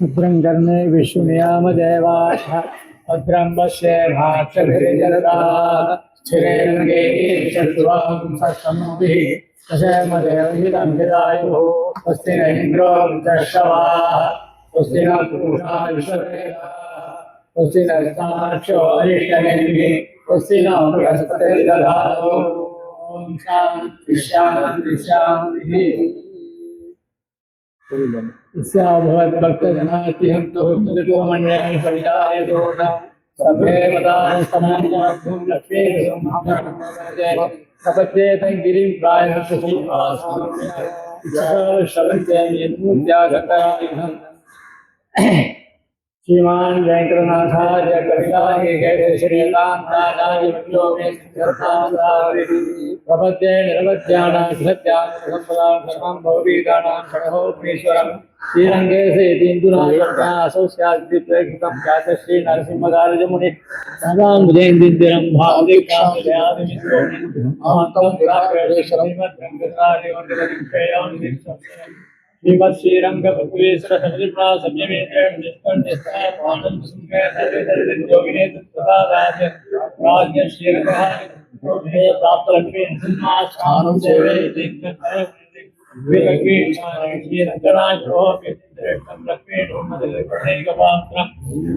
शुभ्रं कर्णे विष्णुयामदेवाः भद्रं पश्येमाक्षभिर्जलदाः स्थिरेरङ्गे चत्वां सत्सम्मुभिः दशमदेवहितं विदायुः स्वस्ति न इन्द्रो वृद्धश्रवाः स्वस्ति न पूषा विश्ववेदाः स्वस्ति न साक्षो अरिष्टनेमिः स्वस्ति न बृहस्पतिर्दधातु ॐ शान्ति शान्ति शान्तिः। भक्तजनातिहंतो मण्डलाय सविताय दोषा सभेवताय समान्यार्थं लक्ष्मी सपच्येतं गिरिं प्रायः श्रवन्ते यन्मूर्त्यागतायुधम् श्रीमान् वेंकटनाथार्य कविताय श्रीकान्ताय प्रपद्ये निरवध्यानां सर्वं भवभीतानां षडहोपनीश्वरं श्रीरंगे सेतीन्दुनाथर्पणा असौ स्यादिति प्रेक्षितं ख्यात श्री नरसिंहदारजमुनि सदाम्बुजेन्द्रं भावदीक्षामदयादिमित्रो महान्तं विराट्रेश्वरं श्रीमद श्रीरंगपत्रेश्वर समितिप्रा संयमेन्द्रेण निष्कण्ठस्थाय आनंद सुंदर योगिने तत्प्रदाय राज्य श्रीरंगः प्राप्त लक्ष्मी नरसिंहास्थानं सेवे दिग्गज विलक्ष्मी श्रीरंगराज रोह श्रेष्ठं लक्ष्मी रोमदे प्रणयगपात्रं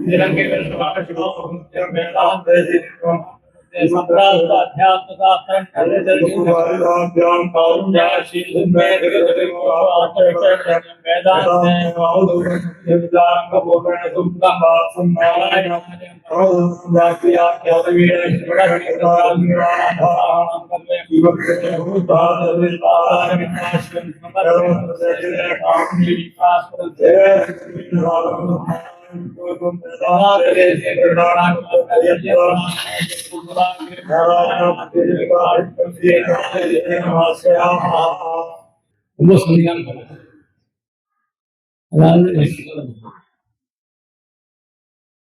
श्रीरंगे विश्वासशिवं वेदांत अध्यात्मशास्त्रं वेदांत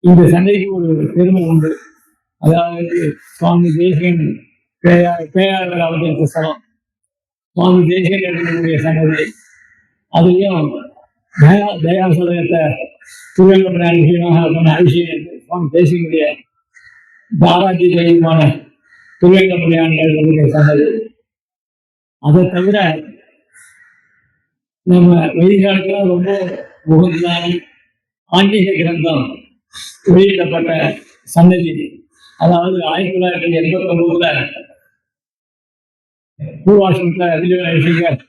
இந்த சண்டைக்கு ஒரு பெருமை உண்டு. அதாவது சுவாமி தேசிகன் பேயாளர் அவதரித்த ஸ்தலம் சுவாமி தேசிகன் எழுதக்கூடிய சன்னதி. அதுலயும் தயாசதகத்தை திருவங்கப்பிராணி அபிஷேகம் சுவாமி தேசிகனுடைய பாராஜி தெய்வமான திருவங்கப்பிராணி எழுதக்கூடிய சன்னதி. அதை தவிர நம்ம வெயில்காலத்துல ரொம்ப உகந்ததான ஆன்மீக கிரந்தம் வெளியிடப்பட்ட சன்னதி. அதாவது 1989 பூர்வாசிரமத்தில் விஜயசங்கர்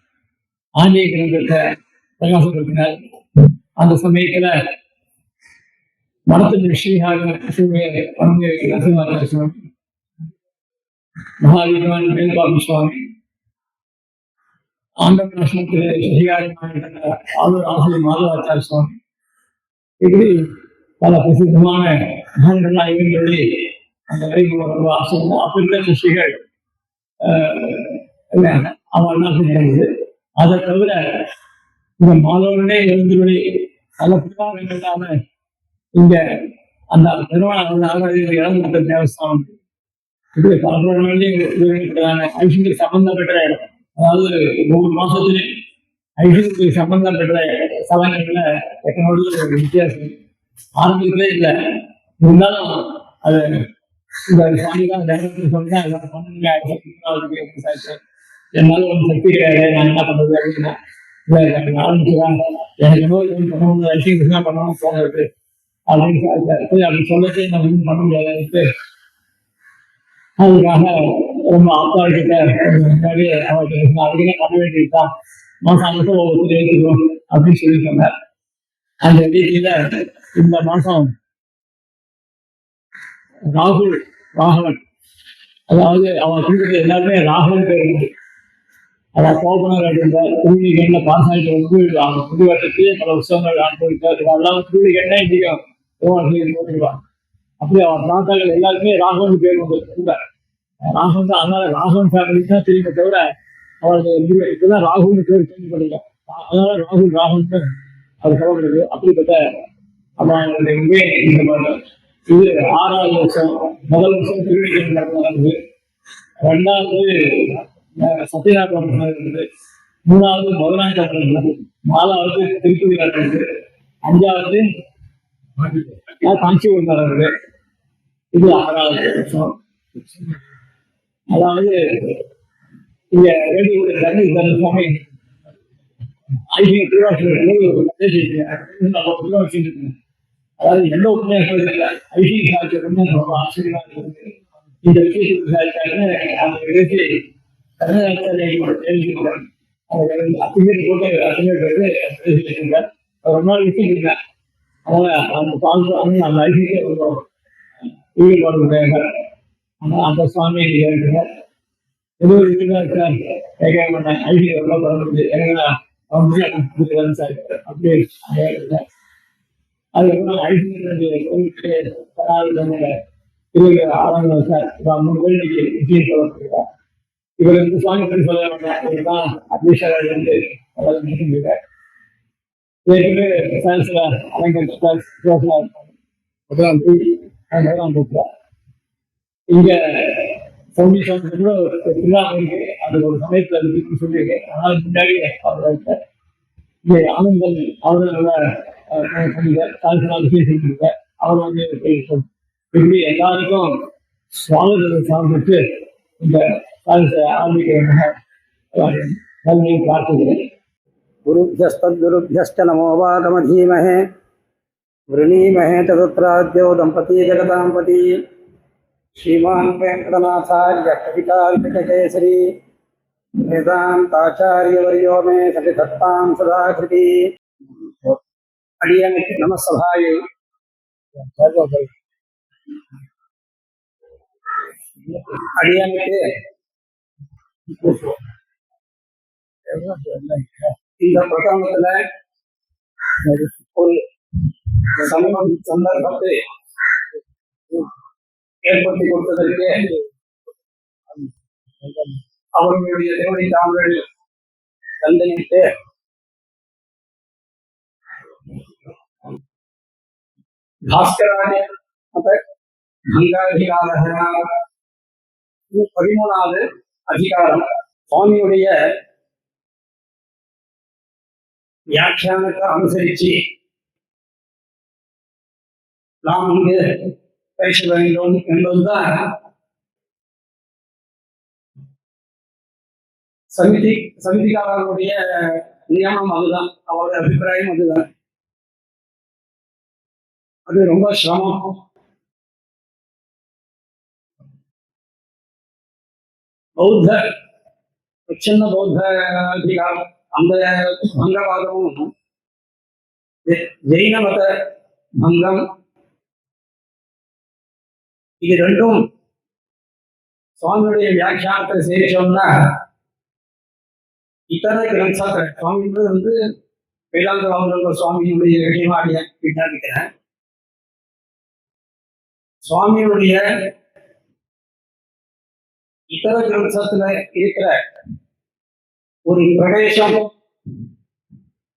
ஆன்மீக கிரந்தத்தை பிரகாசப்படுத்தினார். அந்த சமயத்துல மடத்தின் ஸ்ரீஹாக நரசிம்ம மகாவீரவான் வேல்பாபு சுவாமி ஆந்திரபிரதேசத்தில் ஸ்ரீஹாரி ஆளுநர் ஆசிரியர் மாதவாச்சார சுவாமி இப்படி பல பிரசித்தமான மகான்கள்லாம் இவங்களே அந்த வரைக்கும் ஆசிரியர் அப்படின்ற ரிஷிகள் அவெல்லாம் செஞ்சது. அதை தவிர இந்த மாதவனே எழுந்துருளி பல பிரகாரங்கள் இல்லாம இங்க அந்த பெருமாள் இளம்பட்ட தேவஸ்தானம் இப்படி பல பிரகாரங்களையும் ஐஸ்வர்ய சம்பந்தப்பட்ட இடம். அதாவது ஒவ்வொரு மாசத்துலயும் ஐஸ்வர்யத்துக்கு சம்பந்தப்பட்ட ஸ்தலங்கள்ல டெக்னாலஜி ஒரு வித்தியாசம் ஆரம்பத்திலே இல்லை. இருந்தாலும் அது இந்த சுவாமிதான் நேரத்தில் சொன்னா என்னால ஒரு சக்தி கிடையாது, நான் என்ன பண்றது அப்படின்னா இல்லை எனக்கு ஆரம்பிச்சுதான் எனக்கு இன்னொரு பண்ணணும் விஷயம் பண்ணணும் தோணுது அப்படின்னு அப்படி சொல்லி நம்ம இன்னும் பண்ண முடியாது. அதுக்காக ரொம்ப ஆப்பாக்கிட்ட நிறைய அவருக்கு அதுக்குன்னே பண்ண வேண்டியதுதான் மாசம் ஒவ்வொருத்தர் ஏற்றுக்கிறோம் அப்படின்னு சொல்லி சொன்னார். அந்த ரீதியில இந்த மாசம் ராகவன் அதாவது அவன் கொடுக்குறது எல்லாருமே ராகவன் பேர் இருக்கு. அதான் கோபனர் அப்படின்ற திருவிழிகண்ணில் பாஸ் ஆகிட்டு வந்து அவங்க புது வருஷத்தையே பல உற்சவங்கள் அனுபவித்தார். அதெல்லாம் திருவிழிகண்ணே இன்றைக்கும் போட்டுருவாங்க. அப்படி அவன் பிராந்தாக்கள் எல்லாருமே ராகவன் பேர் வந்து ராகவன் தான். அதனால ராகவன் ஃபேமிலி தான் தெரியுமே தவிர அவருடைய இப்பதான் ராகுல்னு பேர் சேஞ்ச் பண்ணிக்கலாம். அதனால ராகுல் அவர் சொல்லப்படுது. அப்படிப்பட்ட அவங்களுடைய இந்த இது 6வது வருஷம். முதல் வருஷம் திருவிழிகள் நடந்தது, 2வது சத்யநாராயண இருந்தது, 3வது மதுராந்தகம் இருந்தது, 4வது திருப்பதி நடந்தது, அஞ்சாவது காஞ்சிபுரம் நடந்தது. இது 6வது வருஷம். அதாவது இங்க வேண்டிய சுவாமி ஐசிங்க திருவாசூர் அதாவது எந்த உண்மையாக இல்லை. ஐசிங்க சாட்சியம் ஆசிரியராக இருக்கு. இந்த விஷயத்துக்கு சாட்சியாக அந்த நிகழ்ச்சி தெரிஞ்சுக்கிறேன். அத்தியர் போட்டு அத்தியர் ரொம்ப நாள் விட்டுருக்கேன். அவங்க அந்த பால் அந்த ஐசிங்க ஈடுபாடு உடையங்க. ஆனால் அந்த சுவாமி இருக்கிறார். ஏதோ ஒரு இதுதான் சார் கேட்க மாட்டேன். ஐசிங்க எவ்வளோ பரவாயில்ல எனக்கு அவங்க சார் அப்படியே அதுக்கப்புறம் ஐசிங்க கோவிலுக்கு ஆறாங்க சார். இப்போ 3 பேர் இன்னைக்கு விஷயம் சொல்லப்படுகிறார். இவர் இந்த சுவாமி பற்றி சொல்ல மாட்டேன். இதுதான் அத்வீஸ்வரர் வந்து முடிச்சுருக்கார். சயின்ஸ்ல அலங்கரிச்சார். இங்க கூட திருநாள் இருக்கு. அது ஒரு சமயத்துல இருக்குன்னு சொல்லியிருக்கேன். ஆனால் முன்னாடி அவர் இங்கே ஆனந்தன் அவர்களோட பேசிட்டு அவர் வந்து இப்படி எல்லாருக்கும் சுவாமிகளை சார்ந்துட்டு இந்த ஆரம்பிக்க பிரார்த்திக்கிறேன். गुरुभ्यस्तद्गुरुभ्यश्च नमो वागमधीमहे वृणीमहे तदत्राद्यो दम्पती जगदाम्पती श्रीमान् वेङ्कटनाथार्य कवितार्किककेसरी वेदान्ताचार्यवर्यो मे सविधत्तां सदाकृति अडियमिति नमः सभायै अडियमिति இந்த பிரகடனத்துல ஒரு சந்தர்ப்பத்தை ஏற்படுத்தி கொடுத்ததற்கு அவர்களுடைய தேவடி தாங்கள் தந்தனிட்டு பாஸ்கராஜ பங்காதிகார 13வது அதிகாரம் சுவாமியுடைய வியாக்கியானத்தை அனுசரிச்சு நாம் இங்கு பேச வேண்டும் என்பதுதான் சமிதிகாரர்களுடைய நியமனம். அதுதான் அவருடைய அபிப்பிராயம். அதுதான் அது ரொம்ப சிரமம். பௌத்த பிரச்சன்ன பௌத்த அதிகாரம் அந்த பங்கவாதமும் ஜெயின மத பங்கம் இது ரெண்டும் சுவாமியுடைய வியாக்கியானத்தை சேரிச்சோம்னா இத்தனை கிரந்தங்கள் சுவாமின்றது வந்து வேதாந்த ராமலிங்க சுவாமியுடைய விஷயமாடிய விஞ்ஞானிக்கிறேன். சுவாமியுடைய இதர கிரந்தத்துல இருக்கிற ஒரு பிரவேசம்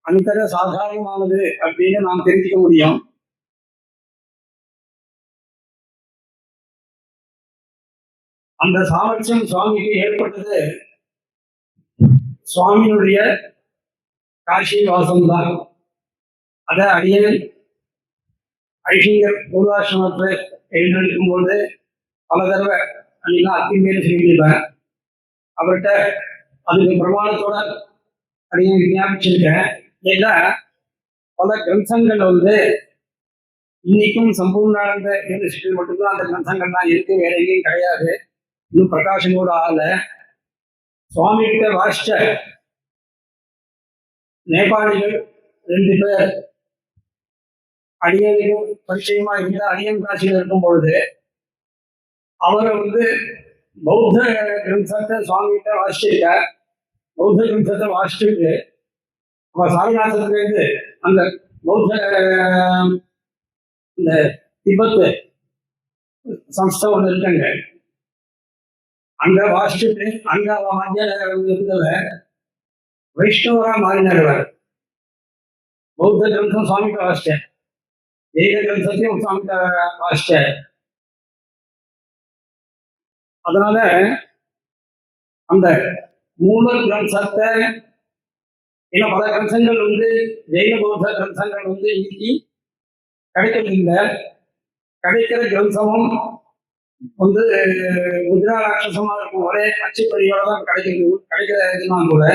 அந்தர சாதாரணமானது அப்படின்னு நாம் தெரிஞ்சுக்க முடியும். அந்த சாமர்த்தியம் சுவாமிக்கு ஏற்பட்டது சுவாமியுடைய காஷி வாசம்தான். அத அடியன் ஐஷிங்கர் பூர்வாசிரமத்தை எழுந்தெடுக்கும் பொழுது பல தடவை அன்னைக்கு அத்திமேல சொல்லியிருப்பேன். அவர்கிட்ட அதுக்கு பிரமாணத்தோட அடியன் விஞ்ஞாபிச்சிருக்கேன். ஏன்னா பல கிரந்தங்கள் வந்து இன்னைக்கும் சம்பூர்ணானந்த யூனிவர்சிட்டியில் மட்டும்தான் அந்த கிரந்தங்கள்லாம் இருக்கு, வேற எங்கேயும் கிடையாது. இன்னும் பிரகாசனோட ஆகல. சுவாமி கிட்ட வாசிச்ச நேபாளிகள் 2 பேர் அடியனுக்கும் பரிச்சயமா இருந்த அடியன் காட்சியில் இருக்கும் பொழுது அவரை வந்து பௌத்த கிரந்தத்தை சுவாமி கிட்ட வாசிச்சிருக்க. பௌத்த கிரந்தத்தை வாசிச்சுட்டு அவ சாமிநாசத்துலேருந்து அந்த பௌத்த இந்த திபத்து சம்ஸ்தை ஒன்று இருக்காங்க, அங்க வாசிச்சுட்டு அங்க அவ மத்திய இருந்தவர் வைஷ்ணவரா மாறினவர். பௌத்த கிரந்தம் சுவாமிகிட்ட வாசிச்சேன், ஏக கிரந்தத்தையும் சுவாமிகிட்ட வாசிச்சேன். அதனால அந்த மூல கிரந்தத்தை ஏன்னா பல கிரந்தங்கள் ஜெயின பௌத்த கிரந்தங்கள் இன்னைக்கு கிடைக்கிறது இல்லை. கிடைக்கிற கிரந்தமும் முத்ரா ராட்சசமா இருக்கும், ஒரே அச்சுப்படியோட தான் கிடைக்கிறதுனா கூட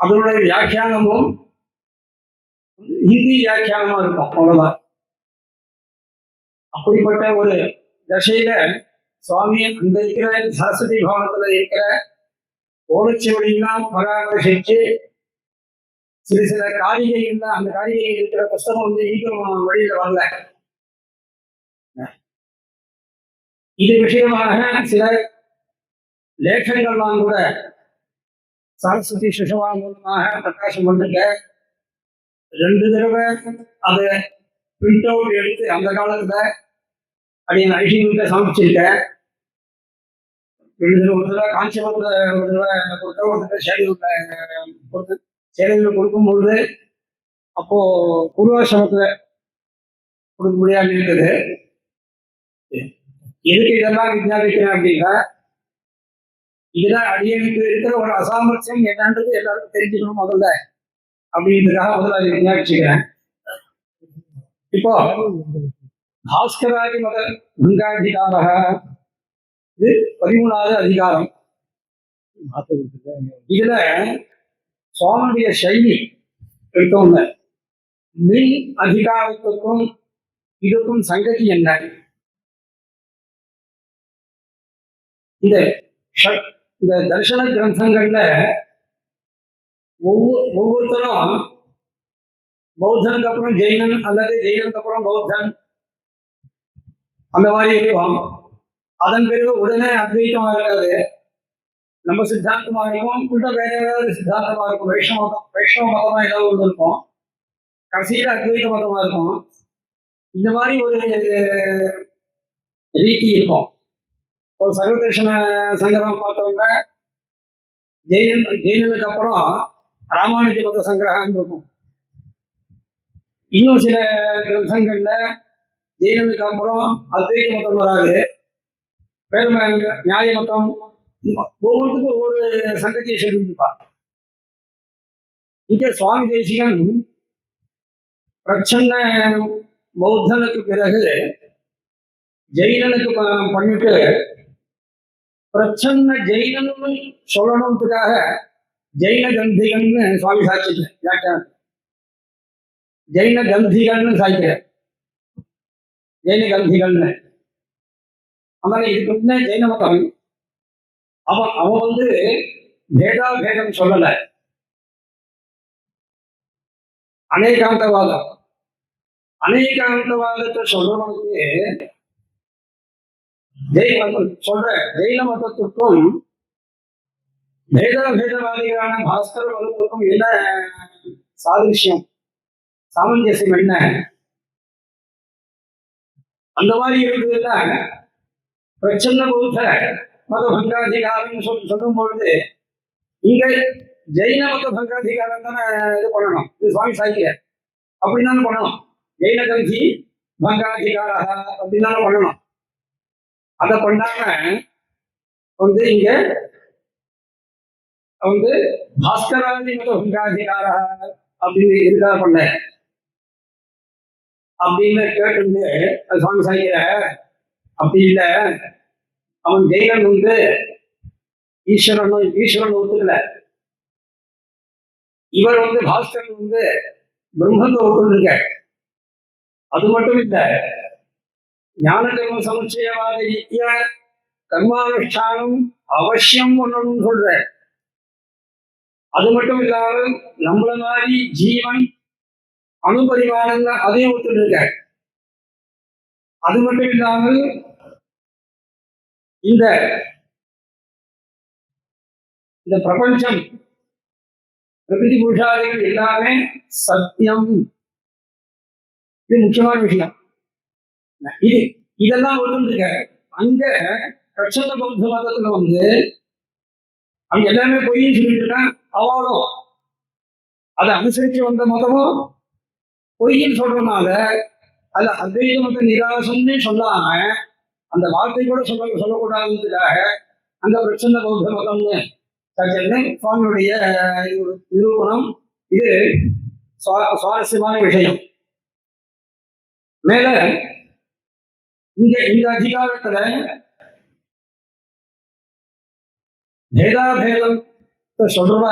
அதனுடைய வியாக்கியானமும் ஹிந்தி வியாக்கியானமா இருக்கும், அவ்வளவுதான். அப்படிப்பட்ட ஒரு தசையில சுவாமி அந்த இருக்கிற சரஸ்வதி பவனத்துல இருக்கிற ஓலச்சுவடியெல்லாம் பராமரிச்சு சில காரிகைகள்லாம் அந்த காரிகைகள் இருக்கிற புஸ்தகம் ஈகம் வழியில வரல. இது விஷயமாக சில லேಖனங்கள்லாம் கூட சரஸ்வதி சுஷமா மூலமாக பிரகாசம் பண்ணிருக்க. 2 தடவை அதை பிரிண்ட் அவுட் எடுத்து அந்த காலத்துல அப்படின்னு ஐசியூட்ட சமைச்சிருக்கேன். 2 தடவை, ஒரு தடவை காஞ்சிபுரத்துல, ஒரு தடவை கொடுத்த, ஒரு தடவை சேலையில் கொடுக்கும்பொழுது அப்போ பூர்வாசிரமத்துல கொடுக்க முடியாது இருக்குது. எதுக்கு இதெல்லாம் விஞ்ஞாபிக்கிறேன் அப்படின்னா, இதுதான் அடியனுக்கு இருக்கிற ஒரு அசாமர்த்தியம் என்னன்றது எல்லாருக்கும் தெரிஞ்சுக்கணும் முதல்ல அப்படின்றதுக்காக முதல்ல அதை விஞ்ஞாபிச்சுக்கிறேன். இப்போ பாஸ்கராதி மத கங்காதிகார, இது 13வது அதிகாரம். இதுல சுவாமியுடைய சைலி எடுத்தோம்ல, மின் அதிகாரத்துக்கும் இதுக்கும் சங்கதி என்ன? இந்த தர்சன கிரந்தங்கள்ல ஒவ்வொருத்தரும் பௌத்தனுக்கு அப்புறம் ஜெயினன் அல்லது ஜெயினனுக்கு அப்புறம் பௌத்தன் அந்த மாதிரி இருக்கும். அதன் பிறகு உடனே அத்வைத்தமா இருக்காது, நம்ம சித்தாந்தமா இருக்கும், உள்ள வேற ஏதாவது சித்தாந்தமா இருக்கும். வைஷ்ணவ மதமா ஏதாவது ஒன்று இருக்கும், கடைசியில அத்வைத மதமா இருக்கும். இந்த மாதிரி ஒரு ரீதி இருக்கும். ஒரு சர்வதர்ஷன சங்கரம் பார்த்தவங்க ஜெயினனுக்கு அப்புறம் ராமானுஜ மத சங்கிரகம் இருக்கும். இன்னும் சில கிரந்தங்கள்ல ஜெயினனுக்கு அப்புறம் அத்வைத மதம் வராது, வேற நியாய மதம், ஒவ்வொருத்துக்கும் ஒவ்வொரு சங்கத்தியை சொல்லியிருப்பார். இங்கே சுவாமி தேசிகன் பிரச்சன்ன பௌத்தனுக்கு பிறகு ஜெயினனுக்கு பண்ணிட்டு பிரச்சன்ன ஜெயினன்னு சொல்லணுன்றதுக்காக ஜெயின கந்திகள்னு சுவாமி சாட்சி வியாக்கியானம், ஜெயின கந்திகள்னு சாய்க்கிற, ஜெயின கந்திகள்னு. அதனால இதுக்கு முன்னே ஜெயின மதம் அவன் பேதாபேதம் சொல்லல, அநேகாந்தவாதம். அநேகாந்தவாதத்தை சொல்றவனுக்கு ஜெயின மதத்துக்கும் பேதவாதிகளான பாஸ்கர மதத்துக்கும் என்ன சாதிருஷ்யம், சாமஞ்சசியம் என்ன? அந்த மாதிரி இருக்குதுல்ல. பிரச்சன்ன பௌத்த மத பங்காதிகாரம் சொல்லும் பொழுது இங்க ஜெயின மத பங்காதிகாரம் தானே இது பண்ணணும். இது சுவாமி சாய்க்கிய அப்படின்னாலும் பண்ணணும். ஜெயின கந்தி பங்காதிகார அப்படின்னாலும் பண்ணணும். அதை பண்ணாம இங்க பாஸ்கராதி மத பங்காதிகார அப்படின்னு இருக்கா பண்ண அப்படின்னு கேட்டு சுவாமி சாய்க்கிற. அப்படி இல்லை, அவன் ஜெயினன் ஈஸ்வரன் ஒத்துக்கல. இவர் பாஸ்கரன் பிரம்மத்தை ஒத்துருக்க. அது மட்டும் இல்லை, ஞான கர்ம சமுச்சயவாத ரீதிய கர்மானுஷ்டானம் அவசியம் பண்ணணும்னு சொல்ற. அது மட்டும் இல்லாமல் நம்மள மாதிரி ஜீவன் அணுபரிமாணங்கள் அதையும் ஒத்துட்டு இருக்க. அது மட்டும் இல்லாமல் இந்த பிரபஞ்சம் பிரகிருதி புருஷாதிகள் எல்லாமே சத்தியம். இது முக்கியமான விஷயம். இதெல்லாம் ஒத்துருக்க. அங்க பிரச்சன்ன பௌத்த மதத்துல அவங்க எல்லாமே பொய்ன்னு சொல்லிட்டு இருக்கான். அவளும் அதை அனுசரிச்சு வந்த மதமும் பொய்ன்னு சொல்றதுனால அதுல அத்வைத மத நிராசம்னு சொல்லாம அந்த வார்த்தை கூட சொல்லக்கூடாதுன்றதுக்காக அந்த பிரச்சன்ன பௌத்த மதம்னு சுவாமியுடைய நிரூபணம். இது சுவாரஸ்யமான விஷயம். மேல இந்த அதிகாரத்துல பேதாபேதம் சொல்ற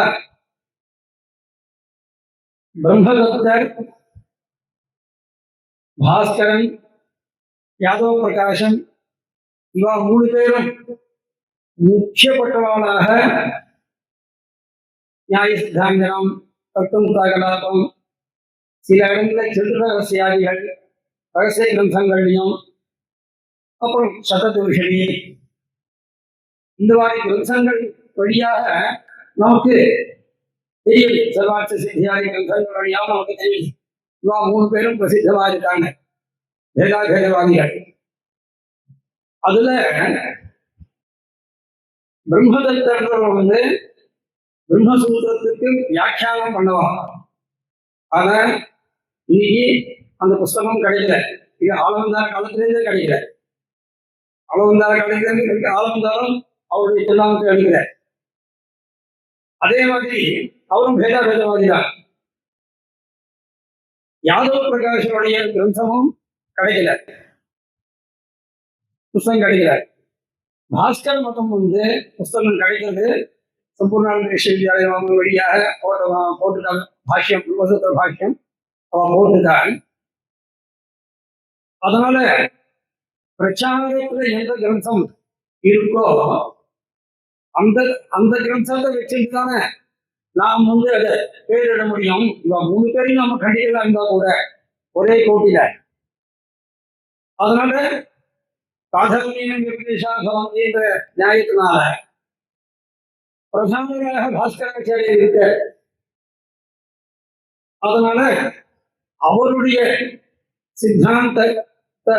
பிரம்மதத்தர், பாஸ்கரன், யாதவ பிரகாசன் இவா 3 பேரும் முக்கியப்பட்டவர்களாக நியாய சித்தாந்தனம், தத்துவ கலாபம், சில இடங்களில் சிறு ரகசியாதிகள், ரகசிய கிரந்தங்களையும், அப்புறம் சததுஷரி, இந்த மாதிரி கிரந்தங்கள் வழியாக நமக்கு தெரியுது. சர்வார்த்த சித்தியாதி கிரந்தங்கள் வழியாக நமக்கு தெரியுது. இவா 3 பேரும் பிரசித்தமா இருக்காங்க, பேதாபேதவாதிகள். அதுல பிரம்மதத்தர் வந்து பிரம்மசூத்திரத்துக்கு வியாக்கியானம் பண்ணுவான். ஆனா இன்னைக்கு அந்த புஸ்தகம் கிடைக்கல. இது ஆலவந்தார காலத்திலேருந்தே கிடைக்கல. ஆலவந்தார காலத்திலேருந்து ஆலவந்தாரம் அவருடைய திருநாமத்தை எழுதுகிற. அதே மாதிரி அவரும் பேதாபேதவாதி தான். யாதவ பிரகாஷனுடைய கிரந்தமும் கிடைக்கல, புஸ்தகம் கிடைக்கல. பாஸ்கர் மதம் வந்து புஸ்தகம் கிடைக்கிறது சம்பூர்ணானந்த விஸ்வவித்யாலயம் அவங்க வழியாக போட்டுட்டாங்க. பாஷ்யம், பிரம்மசூத்திர பாஷ்யம் அவன் போட்டுட்டான். அதனால பிரச்சாரத்துல எந்த கிரந்தம் இருக்கோ அந்த அந்த கிரந்தத்தை வச்சுட்டு தானே நாம் வந்து அதை பேரிட முடியும். இவ 3 பேரையும் நம்ம கண்டிக்கிறதா இருந்தா கூட ஒரே கோட்டில. அதனால காதவனியம் என்ற நியாயத்தினால பிரதானராக பாஸ்கராச்சாரியர் இருக்க. அதனால அவருடைய சித்தாந்தத்தை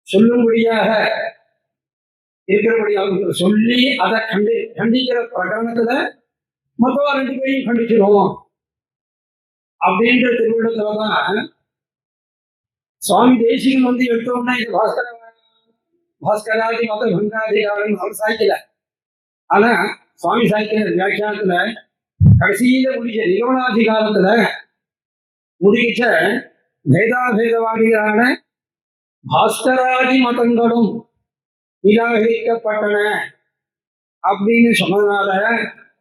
சொல்லும்படியாக இருக்கிறபடியாக சொல்லி அதை கண்டிக்கிற பிரகடனத்துல மொத்தமா 2 பேரையும் கண்டிச்சிருவோம் அப்படின்ற திருவிழத்துலதான் சுவாமி தேசிகன் வந்து எடுத்தோம்னா இது பாஸ்கராதி மத பங்காதிகாரன் அவர் சாய்க்கல. ஆனா சுவாமி சாய்க்கிற வியாக்கியானத்துல கடைசியில முடிச்ச நிகமனாதிகாரத்துல முடிச்ச பேதாபேதவாதிகளான பாஸ்கராதி மதங்களும் நிராகரிக்கப்பட்டன அப்படின்னு சொன்னதுனால,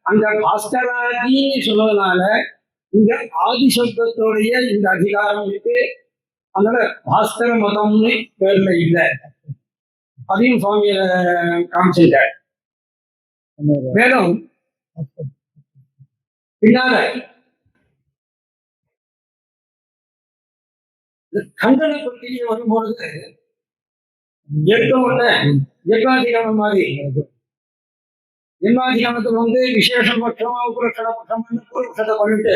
அந்த பாஸ்கராதின்னு சொன்னதுனால இங்க ஆதிசப்தத்தோடைய இந்த அதிகாரம் இருக்கு. அதனால பாஸ்கர மதம்னு பேர்ல இல்லை. அதையும் சுவாமி காமிச்சிருக்கார். மேலும் பின்னால கண்டன பத்திரிகை வரும்பொழுது ஜென்மாதிகாரம் மாதிரி ஜென்மாதிகாரத்துக்கு வந்து விசேஷ பட்சமா உபலட்சண பட்சத்தை பண்ணிட்டு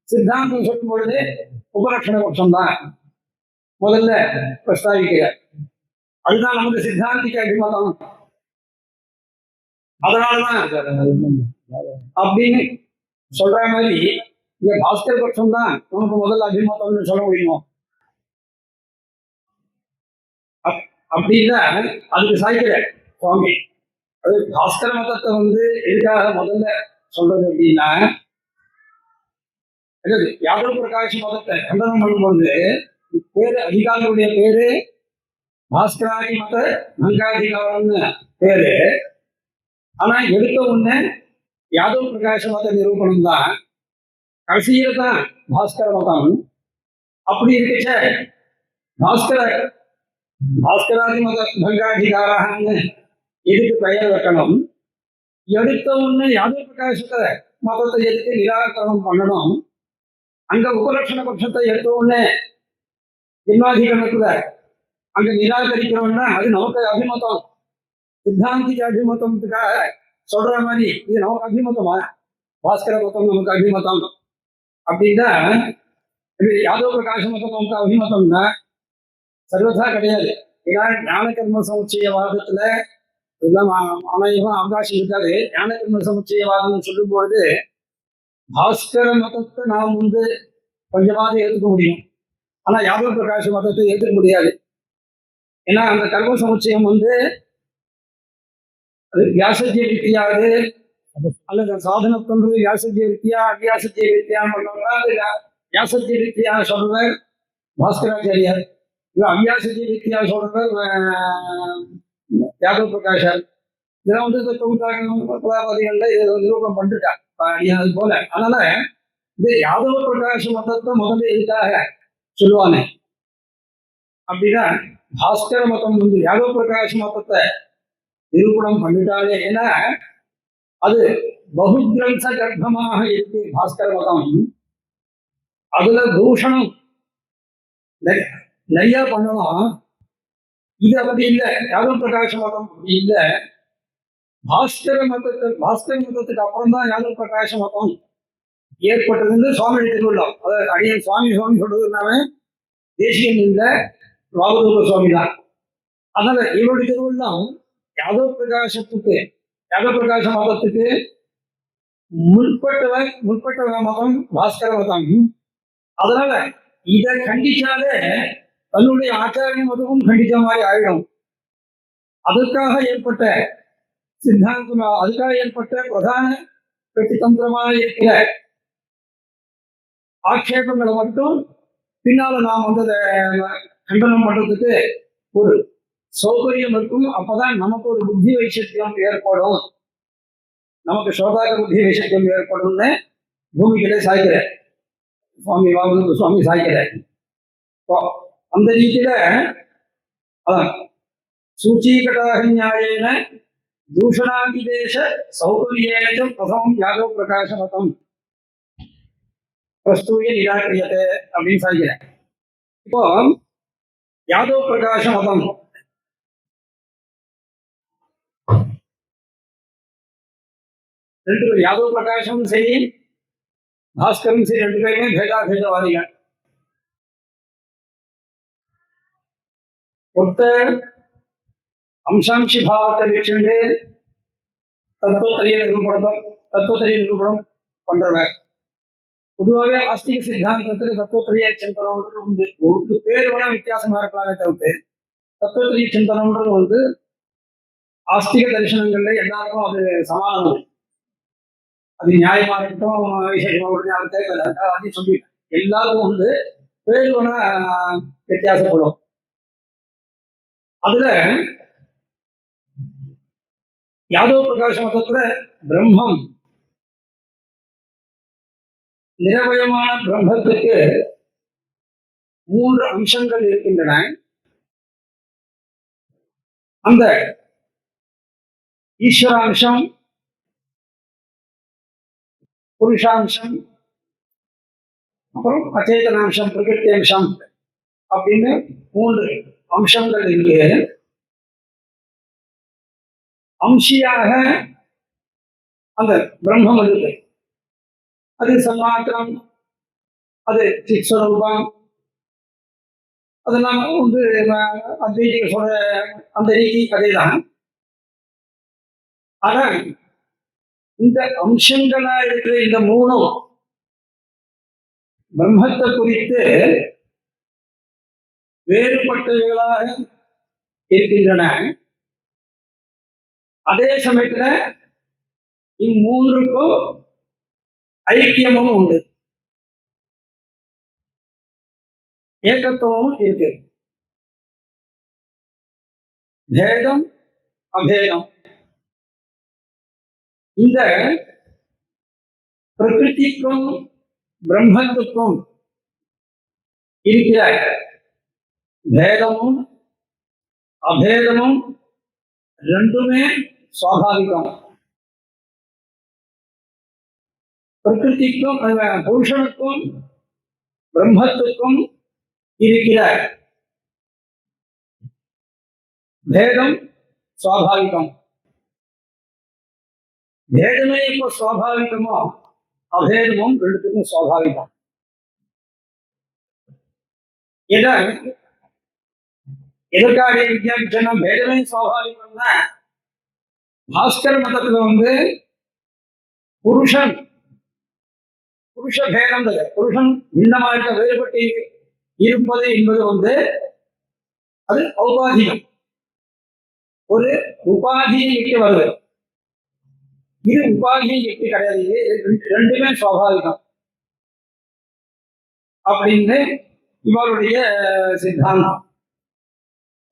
சித்தாந்தம் சொல்லும் பொழுது உபலட்சண பட்சம் தான் முதல்ல பிரஸ்தாவிக்கிறார். அதுதான் நமக்கு சித்தாந்திக்க அபிமதம். அதனாலதான் அப்படின்னு சொல்ற மாதிரி இங்க பாஸ்கர் பட்சம் தான் நமக்கு முதல்ல அபிமதம்னு சொல்ல முடியும். அப்படின்னா அதுக்கு சாய்க்கிற சுவாமி அது பாஸ்கர மதத்தை வந்து எதுக்காக முதல்ல சொல்றது அப்படின்னா, யாதவ பிரகாஷ் மதத்தை கண்டனம் பண்ணும்போது பேரு அதிகாரிகளுடைய பேரு பாஸ்கராதி மத மங்காதிகாரம்னு பேரு. ஆனா எடுத்த உடனே யாதவ பிரகாஷ மத நிரூபணம் தான், கடைசியில தான் பாஸ்கர மதம். அப்படி இருக்கச்ச பாஸ்கராதி மத பங்காதிகாரன்னு எதுக்கு பெயர் வைக்கணும்? எடுத்த உடனே யாதவ பிரகாசத்தை மதத்தை எதுக்கு நிராகரணம் பண்ணணும்? அங்க உபலட்சண பட்சத்தை எடுத்த உடனே ஜென்மாதிகரணத்துல அங்க நிராகரிக்கிறோம்னா அது நமக்கு அபிமதம், சித்தாந்திக்கு அபிமதத்துக்காக சொல்ற மாதிரி இது நமக்கு அபிமதமா? பாஸ்கர மதம் நமக்கு அபிமதம் அப்படின்னா யாதவ பிரகாஷ மதம் நமக்கு அபிமதம்னா சர்வதா கிடையாது. ஏன்னா ஞான கர்ம சமுச்சயவாதத்துல எல்லாம் அனைவரும் அவகாசம் இருக்காது. ஞான கர்ம சமுச்சயவாதம் சொல்லும் பொழுது பாஸ்கர மதத்தை நாம் வந்து கொஞ்சமாவது ஏற்றுக்க முடியும். ஆனா யாதவ பிரகாஷ மதத்தை ஏற்றுக்க முடியாது. ஏன்னா அந்த கர்ம சமுச்சயம் வந்து அது வியாசஜ்ய வித்தியாது அல்லது சாதனத்தொன்று வியாசஜ்ய வித்தியா அவ்யாசஜ்ய வித்தியான்னு பண்ணோம்னா அது வியாசஜ்ய வித்தியா சொல்றவர் பாஸ்கராச்சாரியார், அவ்யாசஜ்ய வித்தியா சொல்றவர் யாதவ பிரகாஷர். இதெல்லாம் வந்து இந்த தொகுப்பாதிகள்ல இதை நிரூபணம் பண்ணிருக்கா அது போல. அதனால இது யாதவ பிரகாஷ் மதத்தை முதல்ல எதுக்காக சொல்லுவானே அப்படின்னா, பாஸ்கர மதம் வந்து யாதவ பிரகாஷ் மதத்தை நிரூபணம் பண்ணிட்டாலே. ஏன்னா அது பகுகிரந்த கர்ப்பமாக இருக்கு பாஸ்கர மதம். அதுல தூஷணம் நிறைய பண்ணலாம். இது அப்படி இல்லை, யாதவ பிரகாஷ் மதம் அப்படி இல்லை. பாஸ்கர மதத்துக்கு அப்புறம் தான் யாதவ பிரகாஷ மதம் ஏற்பட்டதுன்னு சுவாமி திருவிழம். அதை அடிய சுவாமி சொல்றதுனால தேசியம் இல்லை, ராவதூர சுவாமி தான். அதனால இவருடைய திருவிழம் யாதவ பிரகாச மதத்துக்கு முற்பட்ட மதம் பாஸ்கர மதம். அதனால இதை கண்டிச்சாலே தன்னுடைய ஆச்சாரிய மதமும் கண்டிச்ச மாதிரி ஆயிடும். அதற்காக ஏற்பட்ட சித்தாந்தம், அதுக்காக ஏற்பட்ட பிரதான பிரதிதந்திரமாக இருக்கிற ஆட்சேபங்களை மட்டும் பின்னால நாம் வந்து கண்டனம் பண்றதுக்கு ஒரு சௌகரியம் இருக்கும். அப்பதான் நமக்கு ஒரு புத்தி வைசத்தியம் ஏற்படும், நமக்கு சோதாக புத்தி வைசத்தியம் ஏற்படும்னு பூமிகளே சாய்க்கிற சுவாமி சாய்க்கிற. அந்த ரீதியில அதான் சூச்சீகட்டாக நியாயேன தூஷணாதிதேச சௌகரியேன பிரதமம் யாதவ பிரகாச மதம் பிரஸ்தூய நிராகரியத்தை அப்படின்னு சாய்க்கிறேன். இப்போ யாதவ பிரகாச மதம் ரெண்டு பேர், யாதவ பிரகாசம் சரி பாஸ்கரும் சரி, ரெண்டு பேருமே பேதாபேதவாதிகள். ஒருத்தர் அம்சாம்சி பாவத்தை வச்சுட்டு தத்துவத்திரிய நிரூபணம் பண்றவர். பொதுவாகவே ஆஸ்திக சித்தாந்தத்தில் தத்துவத்திரிய சிந்தனம்ன்றது வந்து ஒரு பேர் வேணா வித்தியாசமா இருக்கலாமே தவிர்த்து தத்துவத்திரிய சிந்தனம்ன்றது வந்து ஆஸ்திக தரிசனங்கள்ல எல்லாருக்கும் அது சமானம். அது நியாயமா இருக்கட்டும் விசேஷமா தேவையில்லை சொல்லி எல்லாருக்கும் வந்து பேர் வேணா வித்தியாசப்படும். அதுல யாதவ பிரகாச மதத்துல பிரம்மம் நிரவயமான பிரம்மத்துக்கு 3 அம்சங்கள் இருக்கின்றன. அந்த ஈஸ்வராம்சம், புருஷாம்சம், அப்புறம் அச்சேதனாம்சம், பிரகிருதி அம்சம் அப்படின்னு 3 அம்சங்கள் இருக்கு. அம்சியாக அந்த பிரம்மம் இருக்கு. அது சன்மாத்திரம், அது சித்ஸ்வரூபம், அதெல்லாம் வந்து அத்வைதிக சொல்ற அந்த ரீதி அதேதான். ஆனா இந்த அம்சங்களா இருக்கிற இந்த 3 பிரம்மத்தை குறித்து வேறுபட்டவைகளாக இருக்கின்றன. அதே சமயத்துல இம்மூன்றுக்கும் ஐக்கியமும் உண்டு, ஏகத்துவமும் இருக்கு. பேதம் அபேதம். இந்த பிரகிருதிக்கும் பிரம்மத்துக்கும் இருக்கிற பேதமும் அபேதமும் ரெண்டுமே சுவாபாவிகம். பிரகிருதிக்கும் புருஷனுக்கும் பிரம்மத்துக்கும் இருக்கிற பேதம் சுவாபாவிகம். பேதமே இப்போ சுவாபாவிகமோ அபேதமும் ரெண்டுத்துக்கும் சுவாபாவிகம். எதற்காக வித்யாபிச்சனா பேதமே சுவாபாவிகம்னா, பாஸ்கர மதத்துல வந்து புருஷ பேதம், புருஷன் இன்னமாக வேறுபட்டு இருப்பது என்பது வந்து அது ஔபாதிகம், ஒரு உபாதியை விட்டு வருவது. இது உபாதியை எப்படி கிடையாது, ரெண்டுமே சுவாபாவிகம் அப்படின்னு இவருடைய சித்தாந்தம்,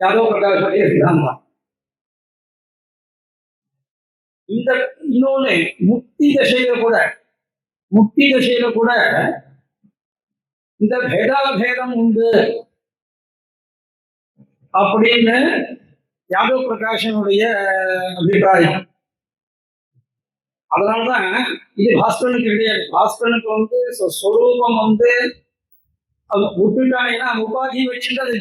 யாதவ பிரகாஷுடைய சித்தாந்தம். இந்த இன்னொன்னு முக்தி தசையில கூட இந்த பேதாபேதம் உண்டு அப்படின்னு யாதவ பிரகாஷனுடைய அபிப்பிராயம். அதனாலதான் இது பாஸ்கரனுக்கு கிடையாது. பாஸ்கரனுக்கு ஸ்வரூபம் விட்டுட்டாங்கன்னா உபாதியை வச்சுட்டு அது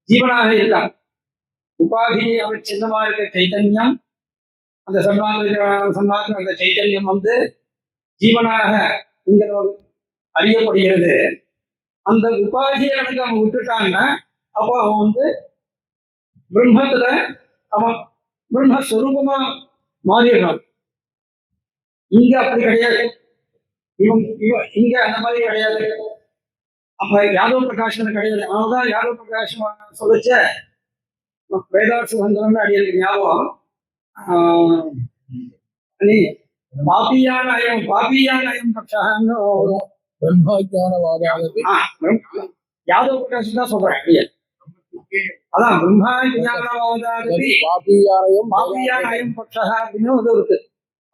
ஜீவனாக இருக்கான். உபாதியை அவர் சின்னமா இருக்க சைத்தன்யம், அந்த சன்னாக அந்த சைத்தன்யம் ஜீவனாக இங்க அறியப்படுகிறது. அந்த உபாதியை எனக்கு அவன் விட்டுட்டான்னா அப்போ அவன் பிரம்மத்துல அவன் பிரம்மஸ்வரூபமா மாறிடுறான். இங்க அப்படி கிடையாது, இங்க அந்த மாதிரி கிடையாது. அப்ப யாதவ பிரகாஷன் கிடையாது. அவன்தான் யாதவ பிரகாஷ் சொல்லிச்ச வேதார்த்த சுதந்திரம் அடியது ஞாபகம். பாபியான அயம் பட்சன்னு வரும். யாதவ பிரகாஷ் தான் சொல்றேன். அதான் பிரம்மாஜானவாதாதி பாபியான அயம் பட்ச அப்படின்னு இருக்கு.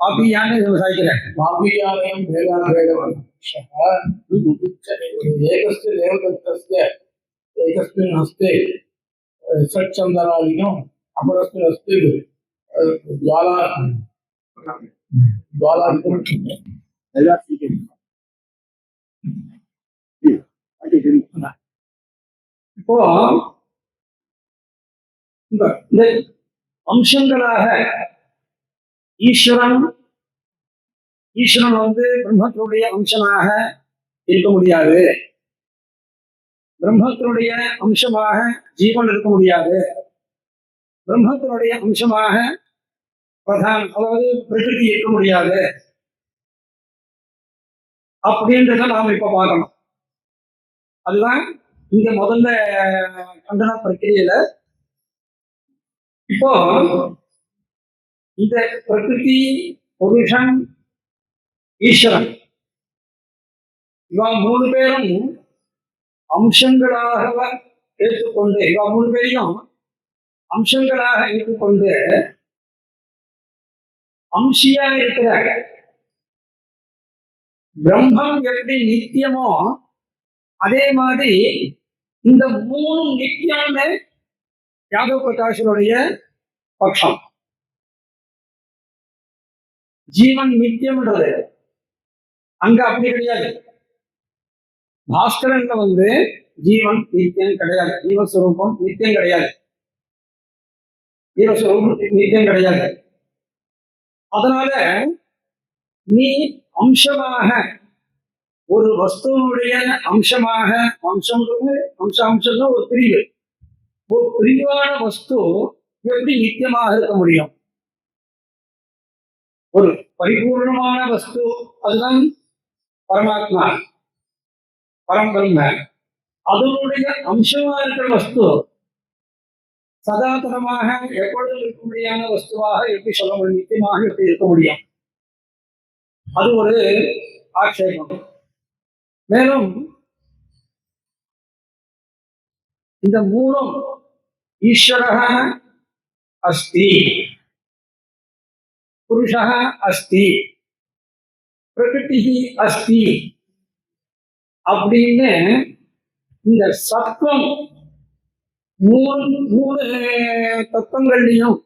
பாபியான்னு விவசாயிக்கிறேன். பாபியானயம் ஏகஸ்ய தேவதத்தஸ்ய ஏகஸ்மின் ஹஸ்தே षट्चंदनादिकम् अपरस्मिन् हस्ते ज्वालादिकम् இப்போ இந்த அம்சங்களாக ஈஸ்வரன் பிரம்மத்தினுடைய அம்சமாக இருக்க முடியாது. பிரம்மத்தினுடைய அம்சமாக ஜீவன் இருக்க முடியாது. பிரம்மத்தினுடைய அம்சமாக அதாவது பிரகிருதி இருக்க முடியாது. அப்படின்றத நாம இப்ப பார்க்கணும். அதுதான் இங்க முதல்ல கண்டன பிரக்கிரியில. இப்போ இந்த பிரகிருதி, புருஷன், ஈஸ்வரன் இவன் மூணு பேரும் அம்சங்களாக ஏற்றுக்கொண்டு, இவ மூணு பேரையும் அம்சங்களாக ஏற்றுக்கொண்டு அம்சியா இருக்கிறாங்க. பிரம்மம் எப்படி நித்தியமோ அதே மாதிரி இந்த மூணு நித்தியம்னு யாதவ பிரகாஷனுடைய பட்சம். ஜீவன் நித்தியம்ன்றது அங்க அப்படி கிடையாது. பாஸ்கரன்ல ஜீவன் நித்தியம் கிடையாது, ஜீவஸ்வரூபம் நித்தியம் கிடையாது, ஜீவஸ்வரூபம் நித்தியம் கிடையாது. அதனால நீ அம்சமாக ஒரு வஸ்துவனுடைய அம்சமாக, அம்சம்னு ஒரு பிரிவு, ஒரு பிரிவான வஸ்து எப்படி நித்தியமாக இருக்க முடியும்? ஒரு பரிபூர்ணமான வஸ்து அதுதான் பரமாத்மா, பரம்பிரம்ம. அதனுடைய அம்சமா இருக்கிற வஸ்து சதாதனமாக எப்பொழுதும் இருக்க முடியாத வஸ்துவாக எப்படி சொல்ல முடியும்? நித்தியமாக எப்படி இருக்க முடியும்? அது ஒரு ஆட்சேபம். மேலும் இந்த மூலம் ஈஸ்வரः அஸ்தி, புருஷः அஸ்தி, பிரகிருதி அஸ்தி அப்படின்னு இந்த சத்துவம் மூணு தத்துவங்கள்லையும்